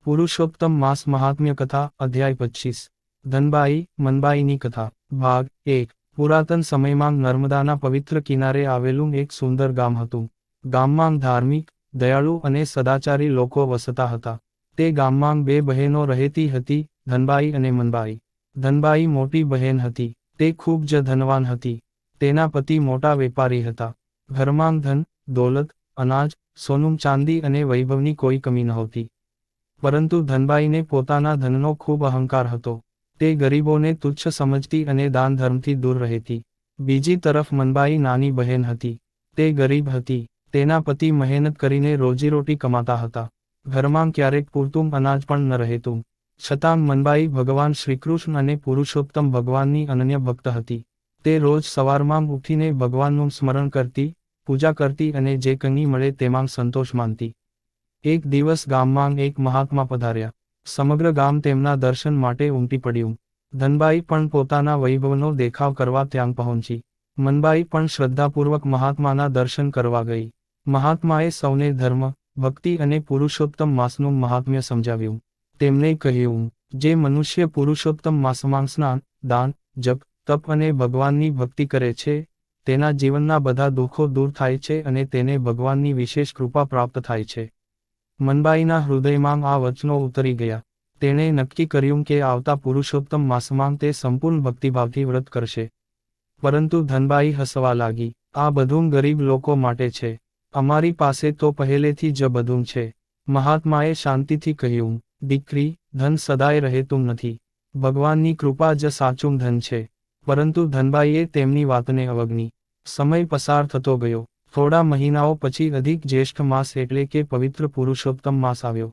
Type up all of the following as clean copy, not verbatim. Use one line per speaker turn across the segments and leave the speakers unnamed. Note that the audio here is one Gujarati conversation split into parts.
પુરુષોત્તમ માસ મહાત્મ્ય કથા અધ્યાય 25 ધનબાઈ મનબાઈની કથા ભાગ 1 પુરાતન સમયમાં નર્મદાના પવિત્ર કિનારે આવેલું એક સુંદર ગામ હતું. ગામમાં ધાર્મિક, દયાળુ અને સદાચારી લોકો વસતા હતા. તે ગામમાં બે બહેનો રહેતી હતી, ધનબાઈ અને મનબાઈ. ધનબાઈ મોટી બહેન હતી. તે ખૂબ જ ધનવાન હતી. તેના પતિ મોટા વેપારી હતા. ઘરમાં ધન, દોલત, અનાજ, સોનું ચાંદી અને વૈભવની કોઈ કમી નહોતી. પરંતુ ધનબાઈને પોતાના ધનનો ખૂબ અહંકાર હતો. તે ગરીબોને તુચ્છ સમજતી અને દાન ધર્મથી દૂર રહેતી. બીજી તરફ મનબાઈ નાની બહેન હતી. તે ગરીબ હતી. તેના પતિ મહેનત કરીને રોજીરોટી કમાતા હતા. ઘરમાં ક્યારેક પૂરતું અનાજ પણ ન રહેતું. છતાં મનબાઈ ભગવાન શ્રીકૃષ્ણ અને પુરુષોત્તમ ભગવાનની અનન્ય ભક્ત હતી. તે રોજ સવારમાં ઉઠીને ભગવાનનું સ્મરણ કરતી, પૂજા કરતી અને જે કંઈ મળે તેમાં સંતોષ માનતી. એક દિવસ ગામમાં એક મહાત્મા પધાર્યા. સમગ્ર ગામ તેમના દર્શન માટે ઉમટી પડ્યું. ધનબાઈ પણ પોતાના વૈભવનો દેખાવ કરવા ત્યાં પહોંચી. મનબાઈ પણ શ્રદ્ધાપૂર્વક મહાત્માના દર્શન કરવા ગઈ. મહાત્માએ સૌને ધર્મ, ભક્તિ અને પુરુષોત્તમ માસનું મહાત્મ્ય સમજાવ્યું. તેમણે કહ્યું, જે મનુષ્ય પુરુષોત્તમ માસમાં સ્નાન, દાન, જપ, તપ અને ભગવાનની ભક્તિ કરે છે, તેના જીવનના બધા દુઃખો દૂર થાય છે અને તેને ભગવાનની વિશેષ કૃપા પ્રાપ્ત થાય છે. મનબાઈના હૃદયમાં આ વચનો ઉતરી ગયા. તેણે નક્કી કર્યું કે આવતા પુરુષોત્તમ માસમાં તે સંપૂર્ણ ભક્તિભાવથી વ્રત કરશે. પરંતુ ધનબાઈ હસવા લાગી. આ બધું ગરીબ લોકો માટે છે. અમારી પાસે તો પહેલેથી જ બધું છે. મહાત્માએ શાંતિથી કહ્યું, દીકરી, ધન સદાય રહેતું નથી. ભગવાનની કૃપા જ સાચું ધન છે. પરંતુ ધનબાઈએ તેમની વાતને અવગણી. સમય પસાર થતો ગયો. થોડા મહિનાઓ પછી અધિક જ્યેષ્ઠ માસ એટલે કે પવિત્ર પુરુષોત્તમ માસ આવ્યો.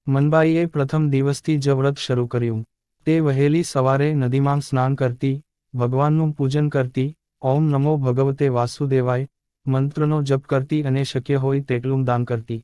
મનબાઈએ પ્રથમ દિવસથી જ વ્રત શરૂ કર્યું. તે વહેલી સવારે નદીમાં સ્નાન કરતી, ભગવાનનું પૂજન કરતી, ઓમ નમો ભગવતે વાસુદેવાય મંત્રનો જપ કરતી અને શક્ય હોય તેટલું દાન કરતી.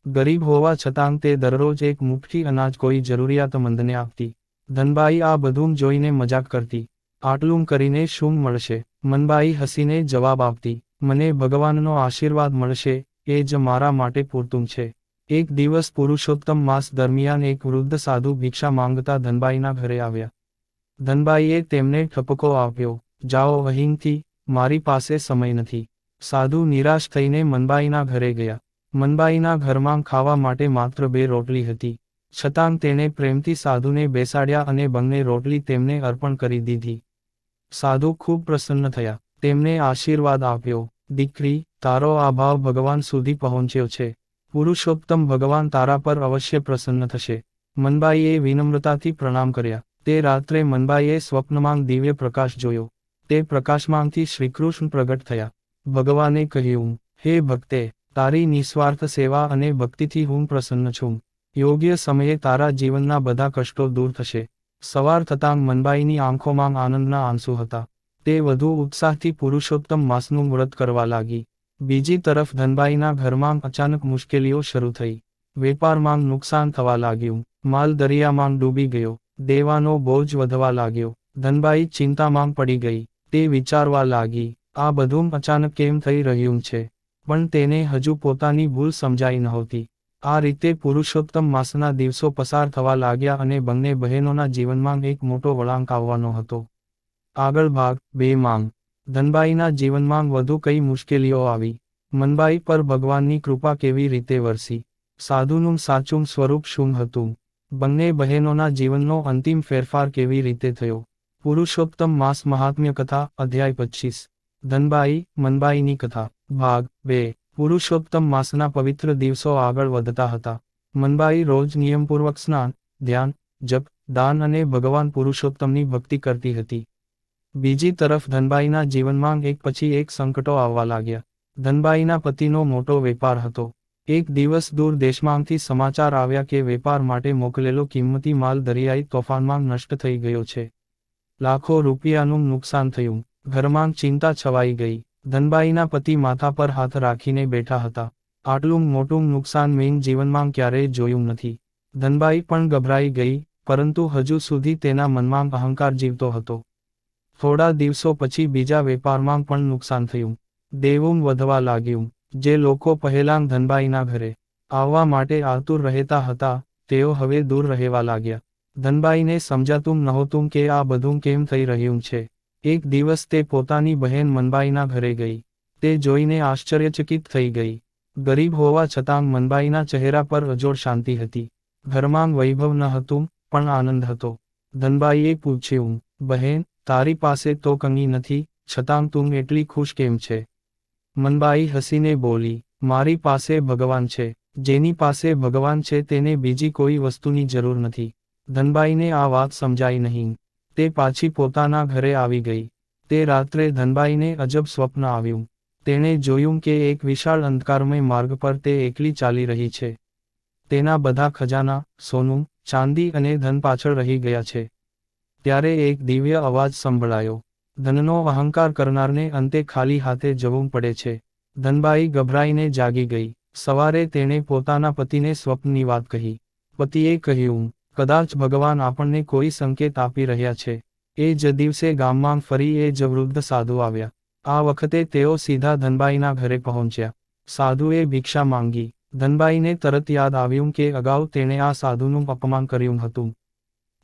ગરીબ હોવા છતાં તે દરરોજ એક મુઠ્ઠી અનાજ કોઈ જરૂરિયાતમંદને આપતી. ધનબાઈ આ બધું જોઈને મજાક કરતી. આટલું કરીને શું મળશે? મનબાઈ હસીને જવાબ આપતી, મને ભગવાનનો આશીર્વાદ મળશે, એ જ મારા માટે પૂરતું છે. એક દિવસ પુરુષોત્તમ માસ દરમિયાન એક વૃદ્ધ સાધુ ભિક્ષા માંગતા ધનબાઈના ઘરે આવ્યા. ધનબાઈએ તેમને ઠપકો આપ્યો, જાઓ અહીંથી, મારી પાસે સમય નથી. સાધુ નિરાશ થઈને મનબાઈના ઘરે ગયા. મનબાઈના ઘરમાં ખાવા માટે માત્ર 2 રોટલી હતી. છતાં તેણે પ્રેમથી સાધુને બેસાડ્યા અને બંને રોટલી તેમને અર્પણ કરી દીધી. સાધુ ખૂબ પ્રસન્ન થયા. તેમને આશીર્વાદ આપ્યો, દીકરી, તારો આ ભાવ ભગવાન સુધી પહોંચ્યો છે. પુરુષોત્તમ ભગવાન તારા પર અવશ્ય પ્રસન્ન થશે. મનબાઈએ વિનમ્રતાથી પ્રણામ કર્યા. તે રાત્રે મનબાઈએ સ્વપ્નમાં દિવ્ય પ્રકાશ જોયો. તે પ્રકાશમાંથી શ્રીકૃષ્ણ પ્રગટ થયા. ભગવાને કહ્યું, હે ભક્તે, તારી નિસ્વાર્થ સેવા અને ભક્તિથી હું પ્રસન્ન છું. યોગ્ય સમયે તારા જીવનના બધા કષ્ટો દૂર થશે. સવાર થતાં મનબાઈની આંખોમાં આનંદના આંસુ હતા. તે વધુ ઉત્સાહથી પુરુષોત્તમ માસનું વ્રત કરવા લાગી. બીજી તરફ ધનબાઈના ઘરમાં અચાનક મુશ્કેલીઓ શરૂ થઈ. વેપારમાં નુકસાન થવા લાગ્યું. માલ દરિયામાં ડૂબી ગયો. દેવાનો બોજ વધવા લાગ્યો. ધનબાઈ ચિંતામાં પડી ગઈ. તે વિચારવા લાગી, આ બધું અચાનક કેમ થઈ રહ્યું છે? પણ તેને હજુ પોતાની ભૂલ સમજાઈ નહોતી. આ રીતે પુરુષોત્તમ માસના દિવસો પસાર થવા લાગ્યા અને બંને બહેનોના જીવનમાં એક મોટો વળાંક આવવાનો હતો. આગળ ભાગ 2 માંગ. ધનબાઈના જીવનમાં વધુ કઈ મુશ્કેલીઓ આવી. મનબાઈ પર ભગવાનની કૃપા કેવી રીતે વરસી? સાધુનું સાચું સ્વરૂપ શું હતું? બંને બહેનોના જીવનનો અંતિમ ફેરફાર કેવી રીતે થયો? પુરુષોત્તમ માસ મહાત્મ્ય કથા અધ્યાય 25 ધનબાઈ મનબાઈની કથા ભાગ 2 પુરુષોત્તમ માસના પવિત્ર દિવસો આગળ વધતા હતા. મનબાઈ રોજ નિયમપૂર્વક સ્નાન, ધ્યાન, જપ, દાન અને ભગવાન પુરુષોત્તમની ભક્તિ કરતી હતી. બીજી તરફ ધનબાઈના જીવનમાં એક પછી એક સંકટો આવવા લાગ્યા. ધનબાઈના પતિનો મોટો વેપાર હતો. એક દિવસ દૂર દેશમાંથી સમાચાર આવ્યા કે વેપાર માટે મોકલેલો કિંમતી માલ દરિયાઈ તોફાનમાં નષ્ટ થઈ ગયો છે. લાખો રૂપિયાનું નુકસાન થયું. ઘરમાં ચિંતા છવાઈ ગઈ. ધનબાઈના પતિ માથા પર હાથ રાખીને બેઠા હતા. આટલું મોટું નુકસાન મેં જીવનમાં ક્યારેય જોયું નથી. ધનબાઈ પણ ગભરાઈ ગઈ, પરંતુ હજુ સુધી તેના મનમાં અહંકાર જીવતો હતો. થોડા દિવસો પછી બીજા વેપારમાં પણ નુકસાન થયું. દેવું વધવા લાગ્યું. જે લોકો પહેલાં ધનબાઈના ઘરે આવવા માટે આતુર રહેતા હતા, તેઓ હવે દૂર રહેવા લાગ્યા. ધનબાઈને સમજાતું નહોતું કે આ બધું કેમ થઈ રહ્યું છે. એક દિવસ તે પોતાની બહેન મનબાઈના ઘરે ગઈ. તે જોઈને આશ્ચર્યચકિત થઈ ગઈ. ગરીબ હોવા છતાં મનબાઈના ચહેરા પર અજોડ શાંતિ હતી. ઘરમાં વૈભવ ન હતું, પણ આનંદ હતો. ધનબાઈએ પૂછ્યું, બહેન, તારી પાસે તો કંઈ નથી, છતાં તું એટલી ખુશ કેમ છે? મનબાઈ હસીને બોલી, મારી પાસે ભગવાન છે. જેની પાસે ભગવાન છે તેને બીજી કોઈ વસ્તુની જરૂર નથી. ધનબાઈને આ વાત સમજાઈ નહીં. તે પાછી પોતાના ઘરે આવી ગઈ. તે રાત્રે ધનબાઈને અજબ સ્વપ્ન આવ્યું. તેણે જોયું કે એક વિશાળ અંધકારમય માર્ગ પર તે એકલી ચાલી રહી છે. તેના બધા ખજાના, સોનું, ચાંદી અને ધન પાછળ રહી ગયા છે. ત્યારે એક દિવ્ય અવાજ સંભળાયો. ધનનો અહંકાર કરનારને અંતે ખાલી હાથે જવું પડે છે. ધનબાઈ ગભરાઈને જાગી ગઈ. સવારે તેણે પોતાના પતિને સ્વપ્નની વાત કહી. પતિએ કહ્યું, કદાચ ભગવાન આપણને કોઈ સંકેત આપી રહ્યા છે. એ જ દિવસે ગામમાં ફરી એ જ વૃદ્ધ સાધુ આવ્યા. આ વખતે તેઓ સીધા ધનબાઈના ઘરે પહોંચ્યા. સાધુએ ભિક્ષા માંગી. ધનબાઈને તરત યાદ આવ્યું કે અગાઉ તેણે આ સાધુનું અપમાન કર્યું હતું.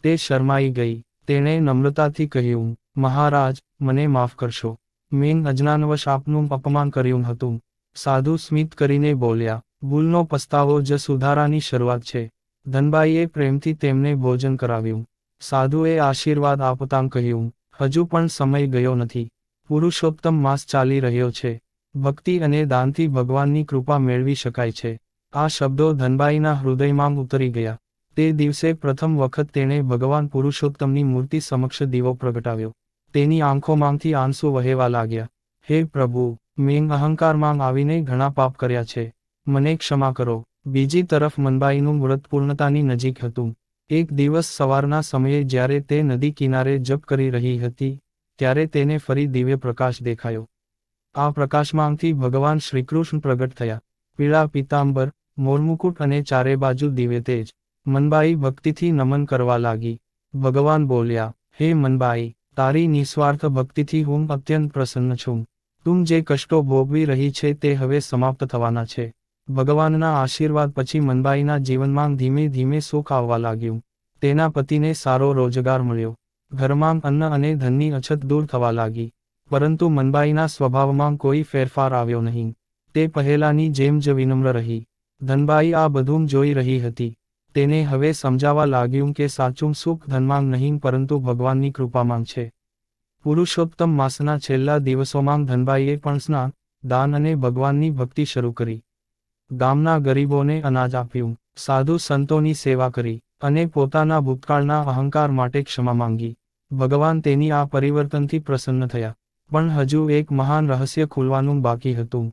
તે શરમાઈ ગઈ. તેણે નમ્રતાથી કહ્યું, મહારાજ, મને માફ કરશો. મેં અજ્ઞાનવશ આપનું અપમાન કર્યું હતું. સાધુ સ્મિત કરીને બોલ્યા, ભૂલનો પસ્તાવો જ સુધારાની શરૂઆત છે. ધનબાઈએ પ્રેમથી તેમને ભોજન કરાવ્યું. સાધુએ આશીર્વાદ આપતાં કહ્યું, હજુ પણ સમય ગયો નથી. પુરુષોત્તમ માસ ચાલી રહ્યો છે. ભક્તિ અને દાનથી ભગવાનની કૃપા મેળવી શકાય છે. આ શબ્દો ધનબાઈના હૃદયમાં ઉતરી ગયા. તે દિવસે પ્રથમ વખત તેણે ભગવાન પુરુષોત્તમની મૂર્તિ સમક્ષ દીવો પ્રગટાવ્યો. તેની આંખોમાંથી આંસુ વહેવા લાગ્યા. હે પ્રભુ, મેં અહંકારમાં આવીને ઘણા પાપ કર્યા છે. મને ક્ષમા કરો. બીજી તરફ મનબાઈનું વ્રત પૂર્ણતાની નજીક હતું. એક દિવસ સવારના સમયે જ્યારે તે નદી કિનારે જપ કરી રહી હતી, ત્યારે તેને ફરી દિવ્ય પ્રકાશ દેખાયો. આ પ્રકાશમાંથી ભગવાન શ્રીકૃષ્ણ પ્રગટ થયા. પીળા પીતાંબર, મોરમુકુટ અને ચારે બાજુ દિવ્ય તેજ. મનબાઈ ભક્તિથી નમન કરવા લાગી. ભગવાન બોલ્યા, હે મનબાઈ, તારી નિસ્વાર્થ ભક્તિથી હું અત્યંત પ્રસન્ન છું. તું જે કષ્ટો ભોગવી રહી છે તે હવે સમાપ્ત થવાના છે. ભગવાનના આશીર્વાદ પછી મનબાઈના જીવનમાં ધીમે ધીમે સુખ આવવા લાગ્યું. તેના પતિને સારો રોજગાર મળ્યો. ઘરમાં અન્ન અને ધનની અછત દૂર થવા લાગી. પરંતુ મનબાઈના સ્વભાવમાં કોઈ ફેરફાર આવ્યો નહીં. તે પહેલાની જેમ જ વિનમ્ર રહી. ધનબાઈ આ બધું જોઈ રહી હતી. તેને હવે સમજાવા લાગ્યું કે સાચું સુખ ધનમાં નહીં પરંતુ ભગવાનની કૃપામાં છે. પુરુષોત્તમ માસના છેલ્લા દિવસોમાં ધનબાઈએ પણ સ્નાન, દાન અને ભગવાનની ભક્તિ શરૂ કરી. ગામના ગરીબોને અનાજ આપ્યું, સાધુ સંતોની સેવા કરી, અને પોતાના ભૂતકાળના અહંકાર માટે ક્ષમા માંગી. ભગવાન તેની આ પરિવર્તનથી પ્રસન્ન થયા. પણ હજુ એક મહાન રહસ્ય ખુલવાનું બાકી હતું.